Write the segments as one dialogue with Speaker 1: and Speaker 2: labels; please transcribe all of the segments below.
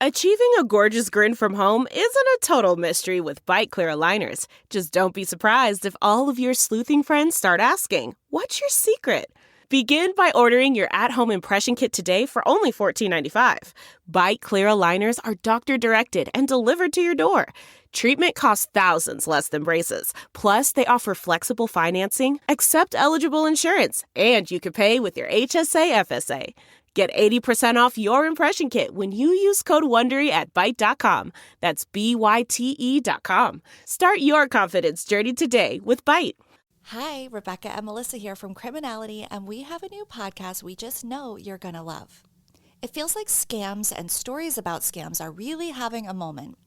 Speaker 1: Achieving a gorgeous grin from home isn't a total mystery with Byte Clear aligners. Just don't be surprised if all of your sleuthing friends start asking, "What's your secret?" Begin by ordering your at-home impression kit today for only $14.95. Byte Clear aligners are doctor-directed and delivered to your door. Treatment costs thousands less than braces. Plus, they offer flexible financing, accept eligible insurance, and you can pay with your HSA FSA. Get 80% off your impression kit when you use code WONDERY at Byte.com. That's BYTE.com. Start your confidence journey today with Byte.
Speaker 2: Hi, Rebecca and Melissa here from Criminality, and we have a new podcast we just know you're going to love. It feels like scams and stories about scams are really having a moment.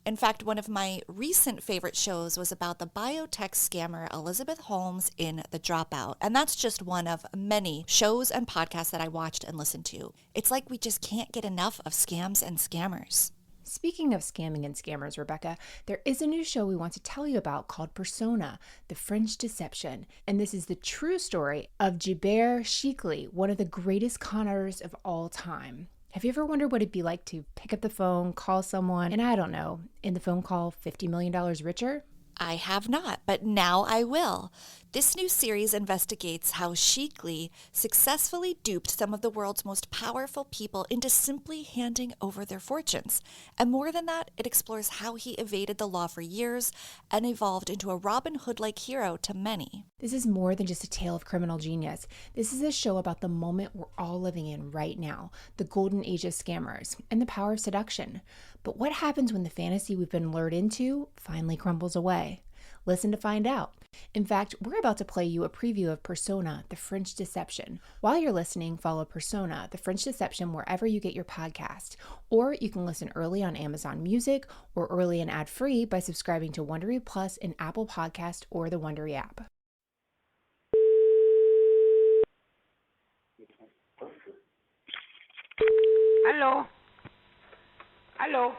Speaker 2: In fact, one of my recent favorite shows was about the biotech scammer Elizabeth Holmes in The Dropout. And that's just one of many shows and podcasts that I watched and listened to. It's like we just can't get enough of scams and scammers.
Speaker 3: Speaking of scamming and scammers, Rebecca, there is a new show we want to tell you about called Persona, The French Deception. And this is the true story of Gilbert Chikli, one of the greatest con artists of all time. Have you ever wondered what it'd be like to pick up the phone, call someone, and I don't know, in the phone call, $50 million richer?
Speaker 2: I have not, but now I will. This new series investigates how Chikli successfully duped some of the world's most powerful people into simply handing over their fortunes. And more than that, it explores how he evaded the law for years and evolved into a Robin Hood-like hero to many.
Speaker 3: This is more than just a tale of criminal genius. This is a show about the moment we're all living in right now, the golden age of scammers, and the power of seduction. But what happens when the fantasy we've been lured into finally crumbles away? Listen to find out. In fact, we're about to play you a preview of Persona, The French Deception. While you're listening, follow Persona, The French Deception wherever you get your podcast. Or you can listen early on Amazon Music or early and ad-free by subscribing to Wondery Plus in Apple Podcast or the Wondery app.
Speaker 4: Hello? Hello?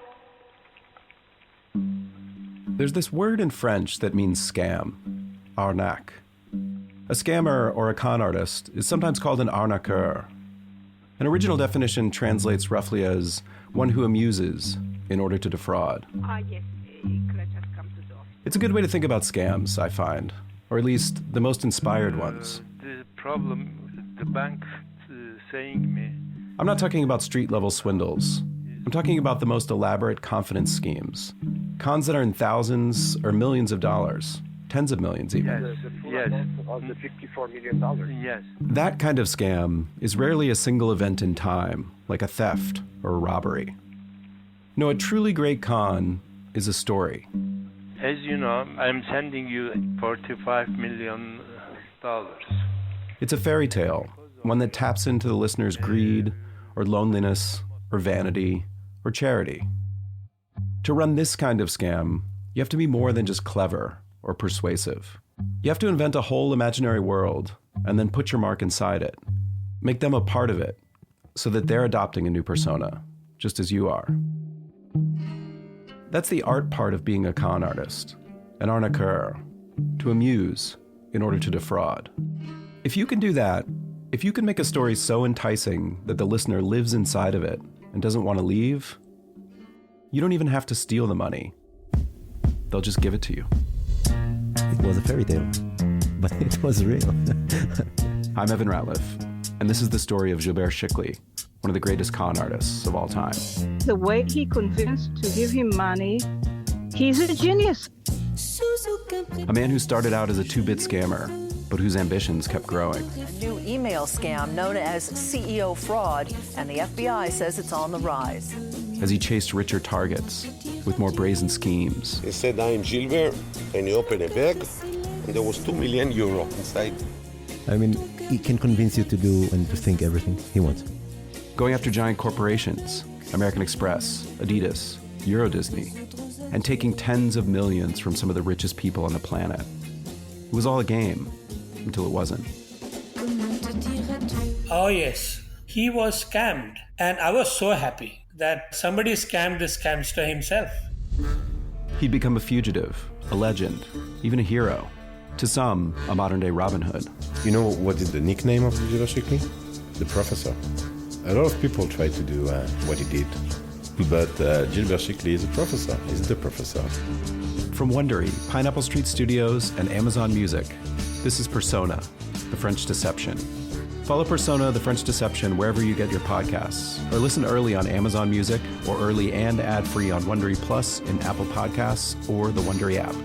Speaker 5: There's this word in French that means scam, arnaque. A scammer or a con artist is sometimes called an arnaqueur. An original definition translates roughly as one who amuses in order to defraud.
Speaker 4: Yes, Eclat has come to the office.
Speaker 5: It's a good way to think about scams, I find, or at least the most inspired ones.
Speaker 6: The problem, the bank saying me.
Speaker 5: I'm not talking about street-level swindles. I'm talking about the most elaborate confidence schemes. Cons that earn thousands or millions of dollars, tens of millions even.
Speaker 6: Yes.
Speaker 7: Of the $54 million.
Speaker 6: Yes.
Speaker 5: That kind of scam is rarely a single event in time, like a theft or a robbery. No, a truly great con is a story.
Speaker 6: As you know, I'm sending you $45 million.
Speaker 5: It's a fairy tale, one that taps into the listener's greed or loneliness or vanity or charity. To run this kind of scam, you have to be more than just clever or persuasive. You have to invent a whole imaginary world and then put your mark inside it. Make them a part of it so that they're adopting a new persona, just as you are. That's the art part of being a con artist, an arnaqueur, to amuse in order to defraud. If you can do that, if you can make a story so enticing that the listener lives inside of it and doesn't want to leave, you don't even have to steal the money. They'll just give it to you.
Speaker 8: It was a fairy tale, but it was real.
Speaker 5: I'm Evan Ratliff, and this is the story of Gilbert Chikli, one of the greatest con artists of all time.
Speaker 4: The way he convinced to give him money, he's a genius.
Speaker 5: A man who started out as a two-bit scammer, but whose ambitions kept growing.
Speaker 9: A new email scam known as CEO fraud, and the FBI says it's on the rise.
Speaker 5: As he chased richer targets with more brazen schemes.
Speaker 7: He said, "I'm Gilbert," and he opened a bag, and there was €2 million inside.
Speaker 8: I mean, he can convince you to do and to think everything he wants.
Speaker 5: Going after giant corporations, American Express, Adidas, Euro Disney, and taking tens of millions from some of the richest people on the planet. It was all a game, until it wasn't.
Speaker 10: Oh yes, he was scammed, and I was so happy that somebody scammed the scamster himself.
Speaker 5: He'd become a fugitive, a legend, even a hero. To some, a modern-day Robin Hood.
Speaker 7: You know what is the nickname of Gilbert Chikli? The Professor. A lot of people try to do what he did.
Speaker 11: But Gilbert Chicli is a professor. He's the professor.
Speaker 5: From Wondery, Pineapple Street Studios, and Amazon Music, this is Persona, The French Deception. Follow Persona, The French Deception wherever you get your podcasts, or listen early on Amazon Music, or early and ad-free on Wondery Plus in Apple Podcasts or the Wondery app.